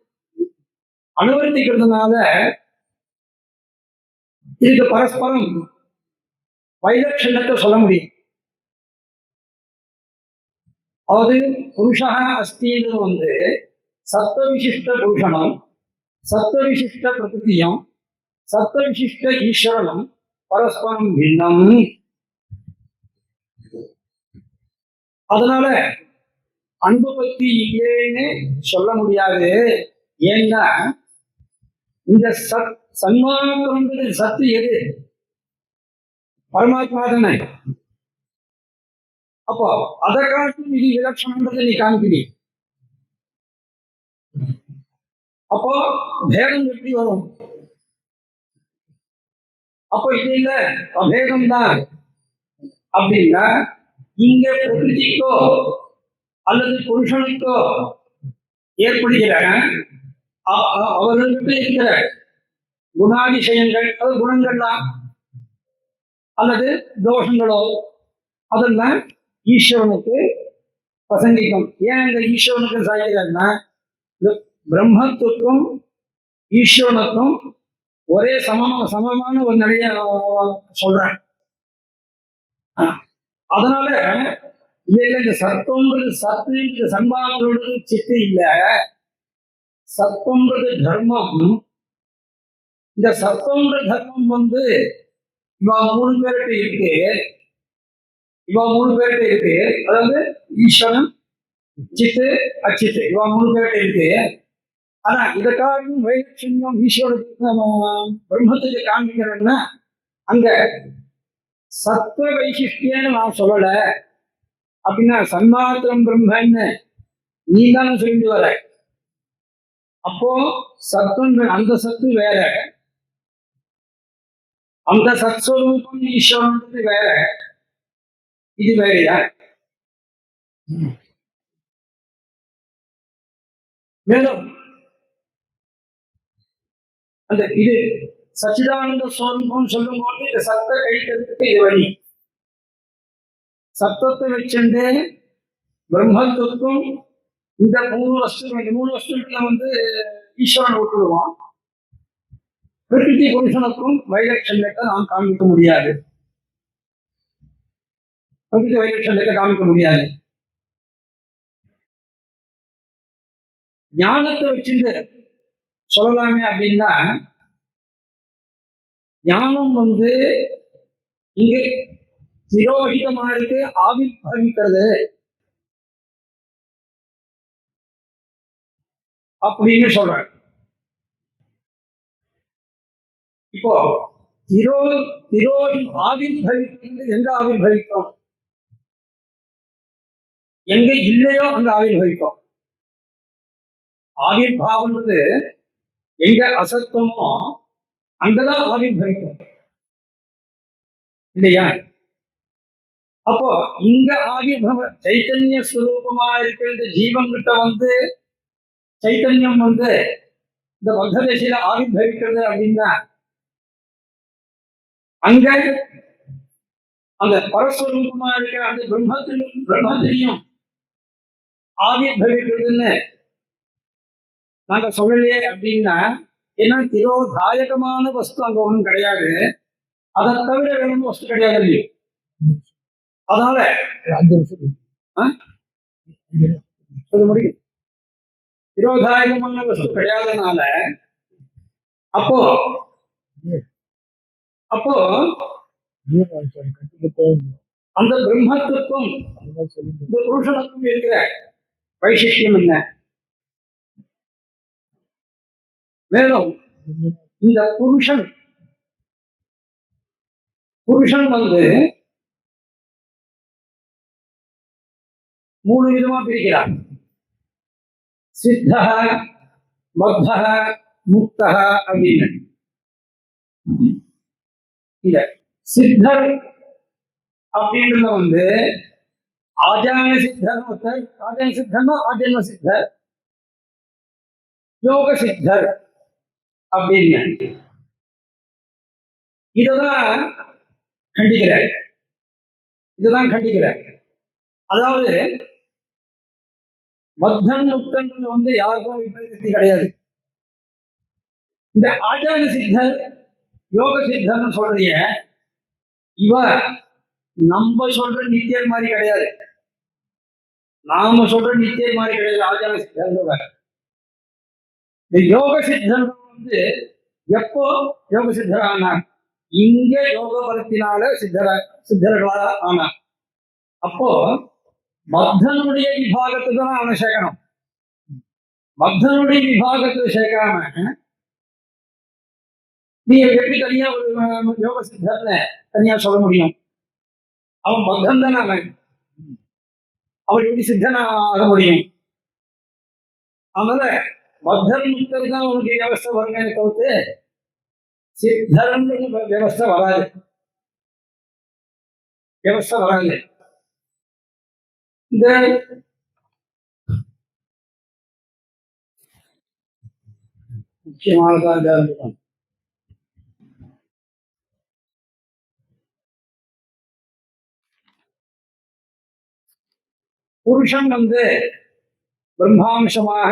அனுவர்த்திக்கிறதுனால இதுக்கு பரஸ்பரம் வைலட்சணத்தை சொல்ல முடியும். அதாவது புருஷா அஸ்தின்னு சத்வவிசிஷ்ட புருஷனும், சத்வவிசிஷ்ட பிரகிருதியும், சத்வவிசிஷ்ட ஈஸ்வரனும் பரஸ்பரம் பின்னம். அதனால அன்பு பத்தி இல்லைன்னு சொல்ல முடியாது. ஏன்னா இந்த சன்மானம்ன்றது சத்து எது? பரமாத்மா தானே. அப்போ அதை காட்டும் இது விலட்சணம்ன்றதை நீ காமிக்கிறீ. அப்போ பேதம் எப்படி வரும்? அப்போ இது இல்ல அபேதம் தான் அப்படின்னா இங்க பிரகிருதிக்கோ அல்லது புருஷனுக்கோ ஏற்படுகிற அவர்களுக்கு இருக்கிற குணாதிசயங்கள், அது குணங்கள்லாம் அல்லது தோஷங்களோ அதெல்லாம் ஈஸ்வரனுக்கு பிரசங்கிக்கும். ஏன் இந்த ஈஸ்வரனுக்கு சாய்கிறதுனா பிரம்மத்துக்கும் ஈஸ்வரனுக்கும் ஒரே சமமான ஒரு நிறைய சொல்றேன். அதனால இதுல இந்த சத்தம்ன்றது சத்து சன்மானோடு சித்து இல்ல, சத்தம்ன்றது தர்மம். இந்த சத்தம்ன்ற தர்மம் வந்து இவா மூணு பேர்கிட்ட இருக்கு. அதாவது ஈஸ்வரன், சித்து, அச்சித்து, இவா மூணு பேர்கிட்ட இருக்கு. ஆனா இதற்காகவும் வைலட்சண்யம் ஈஸ்வரனுக்கு பிரம்மத்துக்கு காண்பிக்கிறேன்னா அங்க சத்துவ வைசிஷ்டியன்னு நான் சொல்லல. அப்படின்னா சன்மாத்திரம் பிரம்மன்னு நீ தானே சொல்லிட்டு வர. அப்போ சத்துவம், அந்த சத்து வேற, அந்த சத்ஸ்வரூபம் ஈஸ்வரனுக்கு வேற, இது வேறையா? மேலும் அந்த இது சச்சிதானந்த ஸ்வரூபம் சொல்லும் போது இந்த சத்த கழிக்கிறதுக்கு இது வழி. சத்தத்தை வச்சுட்டு பிரம்மத்துக்கும் இந்த மூணு வஸ்துக்களை வந்து ஈஸ்வரன் விட்டுடுவான். பிரகிருதி புருஷனுக்கும் வைலட்சண்யத்தை நாம் காமிக்க முடியாது. பிரகிருதி வைலட்சண்யத்தை காமிக்க முடியாது. ஞானத்தை வச்சுட்டு சொல்லலாமே அப்படின்னா ஞானம் வந்து இங்க திரோகிதமா இருக்கு, ஆவிர்பவிக்கிறது அப்படின்னு சொல்றாங்க. இப்போ திரோகி ஆவிர்பவிக்கிறது எங்க ஆவிர்பவிக்கும்? எங்க இல்லையோ அங்க ஆவிர்பவிக்கும். ஆவிர்பாவம்ன்றது எங்க அசத்தமோ அங்கதான் ஆவிர்பவிக்கும் இல்லையா? அப்போ இங்க ஆவிர்பவ சைத்தன்ய ஸ்வரூபமா இருக்கிற இந்த ஜீவன் கிட்ட வந்து சைத்தன்யம் வந்து இந்த பக்ததேசியில ஆவிர்பவிக்கிறது அப்படின்னா அங்க அந்த பரஸ்வரூபமா இருக்கிற அந்த பிரம்மத்திலையும் ஆவிர்பவிக்கிறதுன்னு நாங்க சொல்லலையே அப்படின்னா, ஏன்னா திரோதாயகமான வஸ்து அங்க ஒண்ணும் கிடையாது. அதை தவிர வேணும் வஸ்து கிடையாது இல்லையோ. அதனால சொல்ல முடியும், திரோதாயகமான வஸ்து கிடையாதனால அப்போ அந்த பிரம்மத்துக்கும் இந்த புருஷனுக்கும் இருக்கிற வைசிஷ்டியம் என்ன? மேலும் இந்த புருஷன் வந்து மூணு விதமா பிரிக்கிறார். சித்தः, பத்தः, முக்தः அப்படின்னு. இந்த சித்தர் அப்படின்றத வந்து ஆஜான சித்தர், ஆஜான சித்தர்னா ஆஜன்ம சித்தர், யோக சித்தர் அப்படின்னு இதுதான் கண்டிக்கிறார். அதாவது பத்தன் முக்தன் வந்து யாருக்கும் விபரீதி கிடையாது. இந்த ஆச்சார சித்தர், யோக சித்தர்னு சொல்றீங்க, இவ நம்ம சொல்ற நித்தியர் மாதிரி கிடையாது. நாம சொல்ற நித்தியர் மாதிரி கிடையாது. ஆச்சார சித்தர் இந்த யோக சித்தர் வந்து எப்போ யோக சித்தர் ஆனார்? இங்க யோக பலத்தினால சித்தர்களா ஆனார். அப்போ பக்தனுடைய விபாகத்துக்கு தான் அவனை சேர்க்கணும். பக்தனுடைய விபாகத்தை சேர்க்காம நீ எப்படி தனியா ஒரு யோக சித்தர்னு தனியா சொல்ல முடியும்? அவன் பக்தன் தானே. அவன் எப்படி சித்தனா ஆக முடியும்? அதனால பத்தர் முக்தர் தான் உனக்கு வியவஸ்தை வருங்க தவிர்த்து சித்தர்னு வியவஸ்தை வராது. வியவஸ்தை வராது. இந்த முக்கியமானதான் புருஷன் பிரம்மாம்சமாக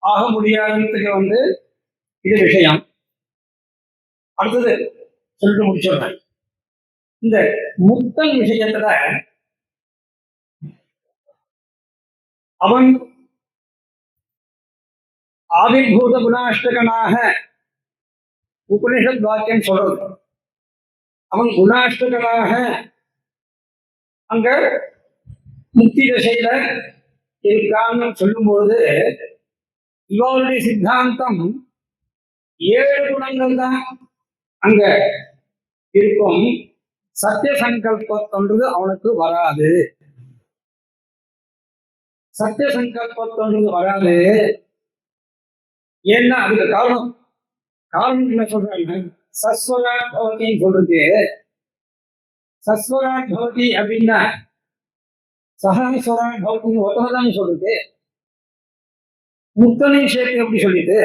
ஆக முடியாததுக்கு இது விஷயம். அடுத்தது சொல்லிட்டு முடிச்சிடுறேன். இந்த முக்தன் விஷயத்துல அவன் ஆவிர்பூத குணாஷ்டகனாக உபனிஷத் வாக்கியம் சொல்றது. அவன் குணாஷ்டகனாக அங்க முக்தி தசையில இருக்கான்னு சொல்லும்போது இவருடைய சித்தாந்தம் 7 குணங்கள் தான் அங்க இருக்கும். சத்திய சங்கல்பத்தொன்றது அவனுக்கு வராது. சத்திய சங்கல்பத்தொன்றது வராது. ஏன்னா அதுக்கு காரணம் என்ன சொல்றாங்க? சஸ்வராட் பவதின்னு சொல்றது. சஸ்வராட் பவதி அப்படின்னா சஹஸ்வராட் பவதின்னு ஒத்ததான் சொல்றது. முக்தனை சேர்த்து எப்படி சொல்லிட்டு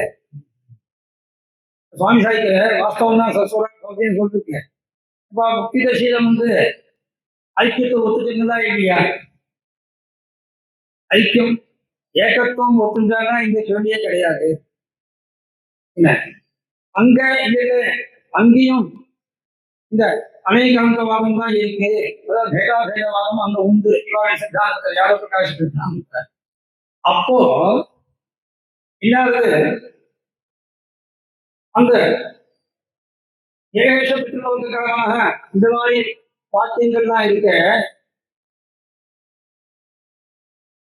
சுவாமி சாய்க்கிற வாஸ்தவம் தான் சஸ்வராட் பவதின்னு சொல்லிருக்கு. அப்ப முக்தி தசையில ஐக்கியத்தை ஒத்துக்கிறதா இல்லையா? ஐக்கியம் ஏகத்துவம் ஒத்துஞ்சானா இந்த கேள்வியே கிடையாது. என்ன அங்க அங்கேயும் இந்த அநேகாந்தவாதம் தான் இருக்கு. அதாவது பேதாபேதவாதம் அங்க உண்டு. இவாரி சித்தாந்தத்தை யாரோ பிரகாசிட்டு அப்போ இல்லாதது அந்த ஏகேஷத்துக்காக இந்த மாதிரி வாக்கியங்கள்லாம் இருக்கு.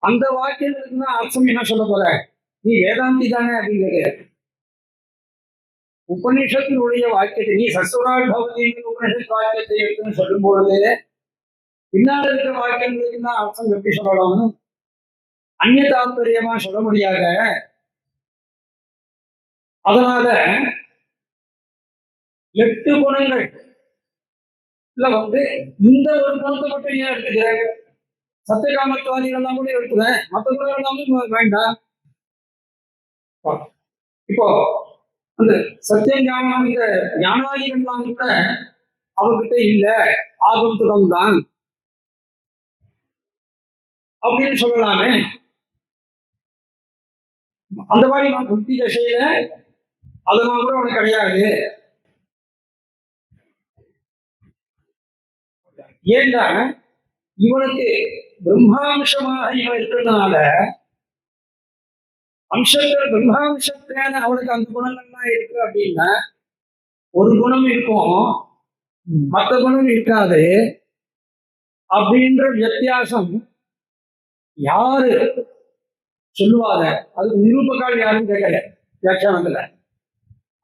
அந்த வாக்கியங்களுக்கு தான் அர்த்தம் என்ன சொல்ல போற? நீ வேதாந்தி தானே அப்படிங்கிறது. உபநிஷத்தினுடைய வாக்கியத்தை நீ சஸ்வராட் பவதி உபனிஷத் வாக்கியத்தை எடுத்துன்னு சொல்லும் பொழுது பின்னால் இருக்கிற வாக்கியங்களுக்கு தான் அர்த்தம் எப்படி சொல்லலாம்? அந்நிய தாத்பரியமா சொல்ல முடியாத. அதனால 8 குணங்கள் இந்த ஒரு குணத்தை மட்டும் ஏன் எடுத்துக்கிறேன்? சத்தியகாமத்துவாதிகள்லாம் கூட எடுத்துக்கிறேன், மற்ற குணங்கள் எல்லாமே வேண்டாம். இப்போ அந்த சத்தியஞானம் இந்த ஞானாதிகள்லாம் கூட அவர்கிட்ட இல்ல, ஆகந்துகம் தான் அப்படின்னு சொல்லலாமே. அந்த மாதிரி நான் புத்தி தசையில அதெல்லாம் கூட அவனுக்கு கிடையாது. ஏன்னா இவனுக்கு பிரம்மாம்சமாக இவன் இருக்கிறதுனால அம்சங்கள் பிரம்மாம்சத்தான அவனுக்கு அந்த குணங்கள்லாம் இருக்கு. அப்படின்னா ஒரு குணம் இருக்கும், மற்ற குணம் இருக்காது. அப்படின்ற வித்தியாசம் யாரு சொல்லுவாங்க? அதுக்கு நிரூபகால் யாரும் கேட்கல வியாக்கியானத்துல.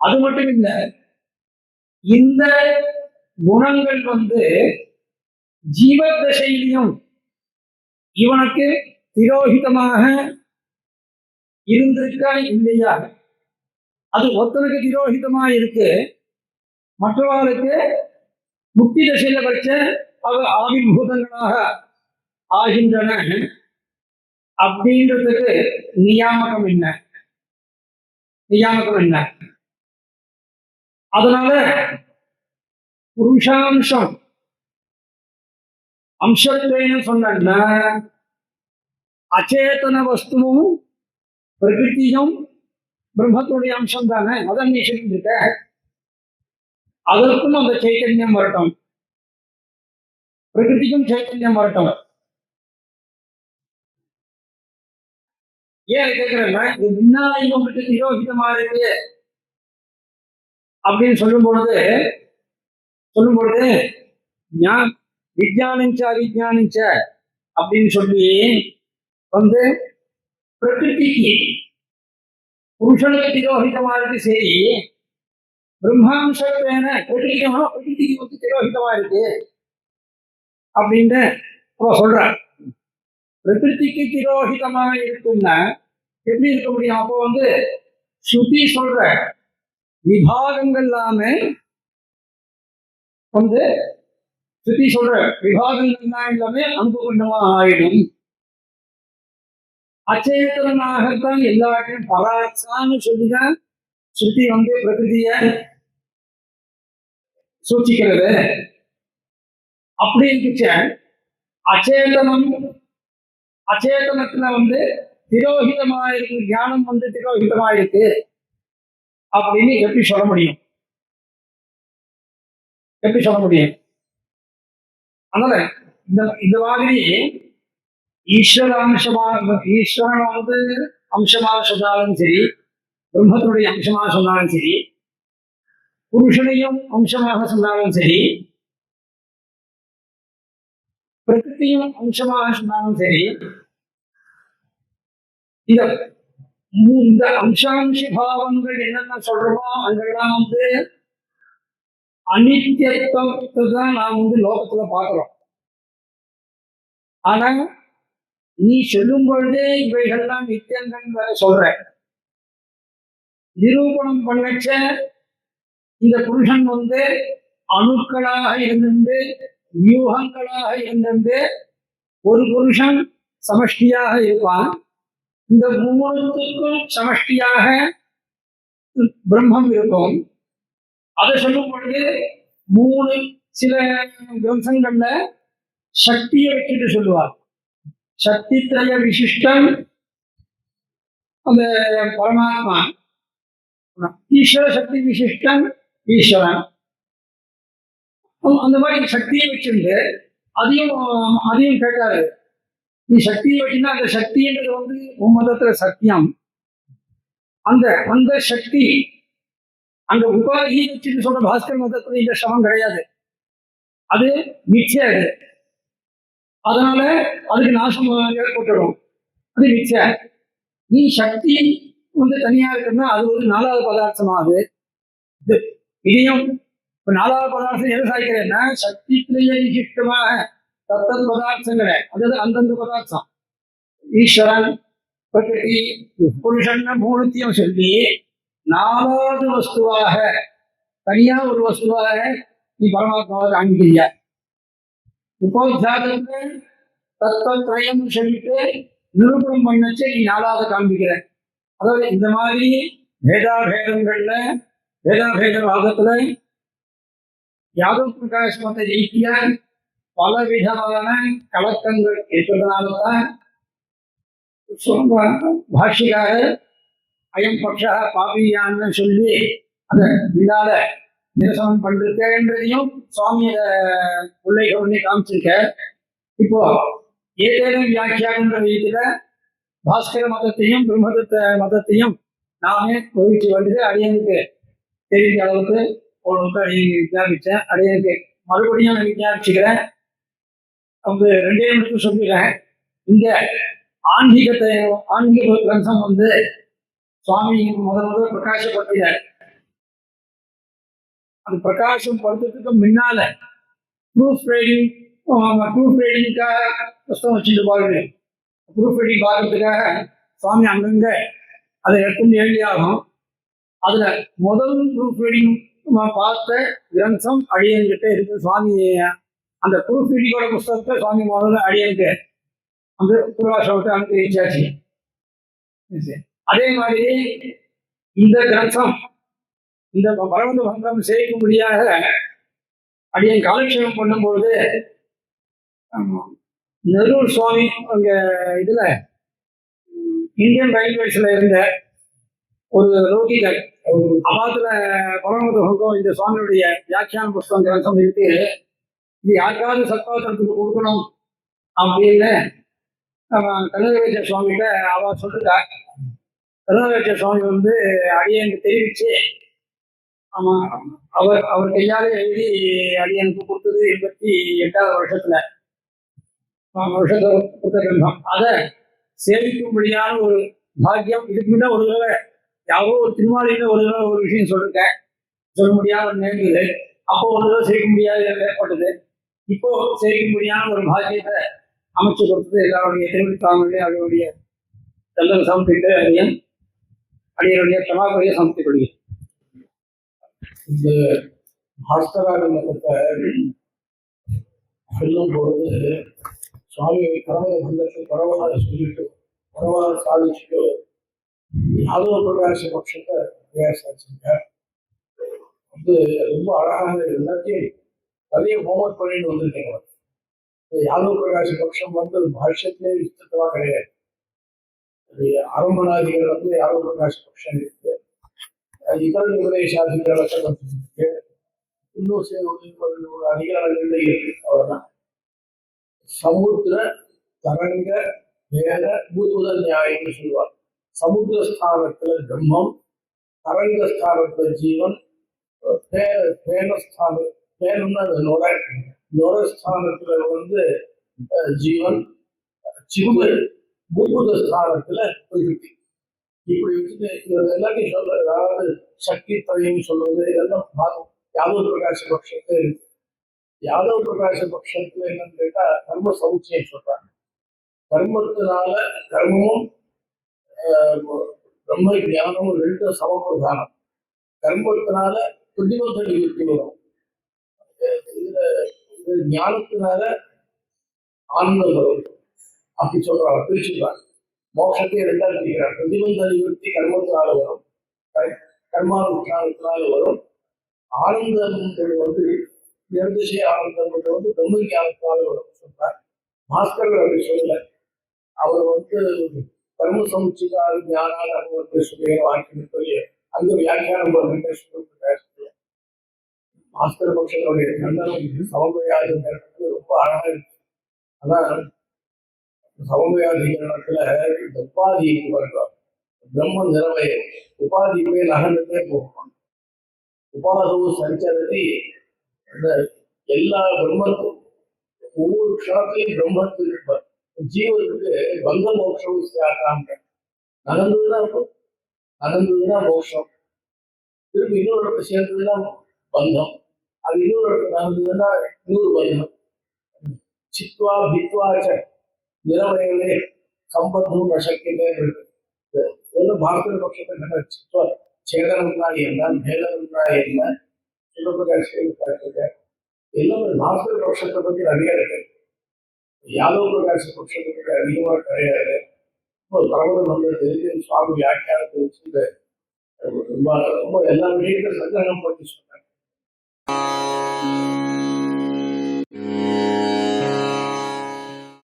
அது மட்டும் இல்லை, இந்த குணங்கள் ஜீவதசையிலையும் இவனுக்கு திரோகிதமாக இருந்திருக்கா இல்லையா? அது ஒருத்தனுக்கு திரோகிதமா இருக்கு, மற்றவர்களுக்கு முக்தி தசையில வச்ச ஆவிர்பூதங்களாக ஆகின்றன. அப்படின்றதுக்கு நியாமகம் என்ன? நியாமகம் என்ன? அதனால புருஷாம்சம் அம்சத்துவேன்னு சொன்னா அச்சேதன வஸ்துவும் பிரகிருத்தியும் பிரம்மத்துடைய அம்சம் தானே. அதான் நீ சொல்லிருக்க. அதற்கும் அந்த சைத்தன்யம் வரட்டும், பிரகிருதிக்கும் சைத்தன்யம் வரட்டும். ஏன் கேட்கிறேன்னா, இது முன்னாடி உங்களுக்கு திரோகிதமா இருக்கு அப்படின்னு சொல்லும் பொழுது விஜயானிச்ச அவிஜானிச்ச அப்படின்னு சொல்லி பிரகிருதிக்கு புருஷனுக்கு திரோகிதமா இருக்கு. சரி, பிரம்மாம்சத்தேன பிரகிருதிக்கு திரோகிதமா இருக்கு அப்படின்னு சொல்ற. பிரகிருதிக்கு திரோகிதமா இருக்குன்னா எப்படி இருக்க முடியும்? அப்போ வந்து ஸ்ருதி சொல்ற விபாகங்கள் எல்லாமே வந்து ஸ்ருதி சொல்ற விபாகங்கள் எல்லாமே அனுபவமா ஆயிடும். அச்சேதனாகத்தான் எல்லாத்தையும் பராட்சான்னு சொல்லிதான் ஸ்ருதி வந்து பிரகிருதிய சூச்சிக்கிறது. அப்படி இருந்துச்சு அச்சேதனம், அச்சேதனத்துல வந்து திரோகிதமா இருக்கு, ஞானம் வந்து திரோகிதமா இருக்கு அப்படின்னு எப்படி சொல்ல முடியும்? எப்படி சொல்ல முடியும்? அதனால இந்த இந்த மாதிரி ஈஸ்வர அம்சமாக, ஈஸ்வரன் வந்து அம்சமாக சொன்னாலும் சரி, பிரம்மத்தினுடைய அம்சமாக சொன்னாலும் சரி, புருஷனையும் அம்சமாக சொன்னாலும் சரி, பிரகிருதியும் அம்சமாக சொன்னாலும் சரி, இந்த அம்சாம்ச பாவங்கள் என்னென்ன சொல்றோமோ அங்கெல்லாம் வந்து அனித்தியத்துவத்தை தான் நாம் வந்து லோகத்துல பார்க்கிறோம். ஆனா நீ சொல்லும் பொழுதே இவைகள்லாம் நித்தியங்கள் வேற சொல்ற. நிரூபணம் பண்ணச்ச இந்த புருஷன் வந்து அணுக்களாக இருந்து, வியூகங்களாக இருந்து ஒரு புருஷன் சமஷ்டியாக இருப்பான். இந்த மூணுத்துக்கும் சமஷ்டியாக பிரம்மம் இருக்கும். அதை சொல்லும் பொழுது மூணு சில கிரந்தங்கள்ல சக்தியை வச்சுட்டு சொல்லுவார். சக்தி திரய விசிஷ்டம் அந்த பரமாத்மா, ஈஸ்வர சக்தி விசிஷ்டம் ஈஸ்வரன். அந்த மாதிரி சக்தியை வச்சுட்டு அதையும் கேட்டாரு. நீ சக்தியை வச்சுன்னா அந்த சக்தின்றது வந்து உம்மதத்துல சத்தியம். அந்த அந்த சக்தி அந்த உபாதியை வச்சுட்டு சொல்ற பாஸ்கர் மதத்துல இந்த சமம் கிடையாது. அது மிச்சை. அது அதனால அதுக்கு நாசம் ஏற்பட்டுடும். அது மிச்சை. நீ சக்தி வந்து தனியா இருக்குன்னா அது ஒரு நாலாவது பதார்த்தமாகுது. இதையும் இப்ப நாலாவது பதார்த்தம் எது சாய்க்கிறேன்னா சக்தியிலேயே விசிஷ்டமாக தத்தது பதார்த்தங்களை, அதாவது அந்தந்த பதார்த்தம் ஈஸ்வரன் பிரகிருதி புருஷன் மூணுத்தையும் சொல்லி நாலாவது வஸ்துவாக தனியா ஒரு வஸ்துவாக நீ பரமாத்மாவை காண்கிறிய. உபோத்சாதத்தை தத்துவத்திரயம் சொல்லிட்டு நிரூபணம் பண்ணச்சு நீ நாலாவது காண்பிக்கிற. அதாவது இந்த மாதிரி பேதாபேதங்கள்ல பேதாபேத வாதத்துல யாதவ் பிரகாஷ் மத ஜெயித்திய பல விதமான கலக்கங்கள் இருப்பதனால்தான் பாஷிகார அயம் பட்சா பாபியான்னு சொல்லி அந்த விழால நிரசனம் பண்ணிருக்கேன்றதையும் சுவாமியோட பிள்ளைகள் ஒண்ணு காமிச்சிருக்க. இப்போ ஏதேனும் வியாக்கியான்ற வீட்டுல பாஸ்கர மதத்தையும் பிரம்மதத்த மதத்தையும் நாமே கோவிச்சு வந்து அடியனுக்கு தெரிஞ்ச அளவுக்கு ஓரளவுக்கு அடியனுக்கு விஞ்ஞாபிச்சேன். அடியனுக்கு மறுபடியும் நான் விஞ்ஞாபிச்சுக்கிறேன். அவங்க 2 நிமிஷத்துக்கு சொல்லிடுறேன். இங்க ஆன்மீக கிரந்தம் வந்து சுவாமி முதல்ல பிரகாசப்படுத்தினார். அது பிரகாசம் படுத்துறதுக்கு முன்னால ப்ரூஃப் ரீடிங்காக புஸ்தகம் வச்சுட்டு பாருங்க. ப்ரூஃப் ரீடிங் பார்க்கறதுக்காக சுவாமி அங்கங்க அதை எடுத்து எழுதியாகும். அதுல முதல் ப்ரூஃப் ரீடிங் பார்த்த கிரந்தம் அடியன்கிட்ட இருக்கு. சுவாமி அந்த ப்ரூஃப் ரீடிங்கோட புஸ்தகத்தை சுவாமி முதல்ல அடியனுக்கு அந்த பிரகாசத்தை அனுப்பிச்சாச்சு. அதே மாதிரி இந்த கிரந்தம் இந்த பரவந்த பந்தம் செய்யும்படியாக அடியன் காலக்ஷேபம் பண்ணும்பொழுது நெரூர் சுவாமி அங்க இதுல இந்தியன் ரயில்வேஸ்ல இருந்த ஒரு ரோகிகள் அவாத்துல பரமத பங்கம் இந்த சுவாமியுடைய வியாக்கியான புஸ்தகம் கிரந்தம் இருக்கு. இது யாருக்காவது சத்பாத்திரத்துக்கு கொடுக்கணும் அப்படின்னு கருணாவேச்ச சுவாமிகிட்ட அவ சொல்லிட்டா. கருணாவேச்ச சுவாமி வந்து அடியனுக்கு தெரிவிச்சு அவர் கையால எழுதி அடியனுக்கு கொடுத்தது 88வது வருஷத்துல கொடுத்த கிரந்தம். அதை சேவிக்கும்படியான ஒரு பாக்கியம் இதுக்கு முன்ன ஒரு தடவை யாரோ ஒரு திருமாலியில ஒரு தடவை ஒரு விஷயம் சொல்லிருக்கேன். சொல்ல முடியாத நேர்ந்தது. அப்போ ஒரு தடவை சேவிக்க முடியாத ஏற்பட்டது. இப்போ சேவிக்கும்படியான ஒரு பாக்கியத்தை அமைச்சு கொடுத்தது எல்லாருடைய திருவிழாவிலே அவருடைய எல்லாம் சமர்ப்பித்து அடியனுடைய சமாபதியை சமர்ப்பிக் கொள்கிறேன். இந்த பாஸ்கராஜத்தை சொல்லும் பொழுது சுவாமி கடவுள பந்தத்தை பரவாயில்ல சொல்லிட்டு பரவாயில்ல சாதிச்சுட்டு யாதவ பிரகாச பட்சத்தை பிரயாசாச்சுங்க. வந்து ரொம்ப அழகாக எல்லாத்தையும் நிறைய ஹோம்ஒர்க் பண்ணிட்டு வந்திருக்கீங்க. யாதவ பிரகாச பட்சம் வந்து பாஷ்யத்திலே விஸ்திருத்தமா கிடையாது. ஆரம்பநாதிகள் வந்து யாதவ பிரகாச பட்சம் இருக்கு, இதர உபதேசாதிகாரத்தை இருக்கு, இன்னும் சில அதிகாரங்கள்ல இருக்கு. அவ்வளவுதான். சமுத்திர தரங்க வேத பூத நியாயம்னு சொல்லுவார். சமுத்திர ஸ்தானத்துல பிரம்மம், தரங்க ஸ்தானத்துல ஜீவன், பேனம்னா நுரஸ்தானத்துல வந்து ஜீவன், சிவு பூத ஸ்தானத்துல பிரகிருதி. இப்படி வச்சுட்டு இவர் எல்லாத்தையும் சொல்றது, அதாவது சக்தி திரயம் சொல்றது இதெல்லாம் பார்க்கும். யாதவ பிரகாச பட்சத்துல இருக்கு. யாதவ பிரகாச பட்சத்துல என்னன்னு கேட்டா கர்ம சமுச்சயம் சொல்றாங்க. கர்மத்தினால கர்மமும் பிரம்ம ஞானமும் ரெண்டும் சமப்பிரதானம். கர்மத்தினால பிரதிபந்த நிவர்த்தி வரும். இதுல ஞானத்தினால ஆனந்தம் வரும். அப்படி சொல்றாங்க, பிரிச்சுக்கிறாங்க. மோட்சத்தை ரெண்டா பிரிக்கிறாங்க. பிரதிபந்த நிவர்த்தி கர்மத்தினால வரும், கர்மானுஷ்டானத்தினால வரும். ஆனந்தம் வந்து நிர்திசய ஆனந்தம் வந்து பிரம்ம ஞானத்தினால வரும் சொல்றாங்க. பாஸ்கர் அப்படி சொல்லல. அவர் வந்து கர்ம சமுச்சிகார ஞானால் அனுபவத்தை சொல்லுகிற வாக்கியம் சொல்லி அந்த வியாக்கியானம் பாஸ்கர் பக்ஷனுடைய கண்டனம் சமபயாதிகரணத்துல ரொம்ப அழகா இருக்கு. அதான் சமபயாதிகரணத்துல இந்த உபாதிக்கு வருவார். பிரம்ம நிறவைய உபாதியுமே நகர்ந்துட்டே போகும். உபாதவும் சஞ்சரதி எல்லா பிரம்மத்தும் ஒவ்வொரு க்ஷணத்திலையும் பிரம்மத்தில் இருப்பார். ஜீவனுக்கு பங்க மோட்சம் சேர்க்காம நடந்ததுதான் இருக்கும், நடந்ததுதான் மோட்சம். திரும்பி இன்னொரு இடத்துல சேர்ந்ததுதான் பந்தம், அது இன்னொரு இடத்துல நடந்ததுன்னா இன்னொரு பந்தம். சித்வா பித்வாச்ச நிறவயலே சம்பந்தம் நசக்கிலே இருக்கு. பாரதிய பட்சத்தை சித்வா சேதனம்னா என்ன, பேதனம்னா என்ன, சிவபிரகாஷ் எல்லாமே பாரதிய பட்சத்தை பத்தி நிறைய இருக்கு. யாதவ பிரகாச பட்சத்தை பற்றி அதிகமா கிடையாது. பரவல் வந்து சுவாமி வியாக்கியானத்தை வச்சு ரொம்ப ரொம்ப எல்லா விஷயத்தையும் சந்தேகம் பண்ணி சொன்னாங்க.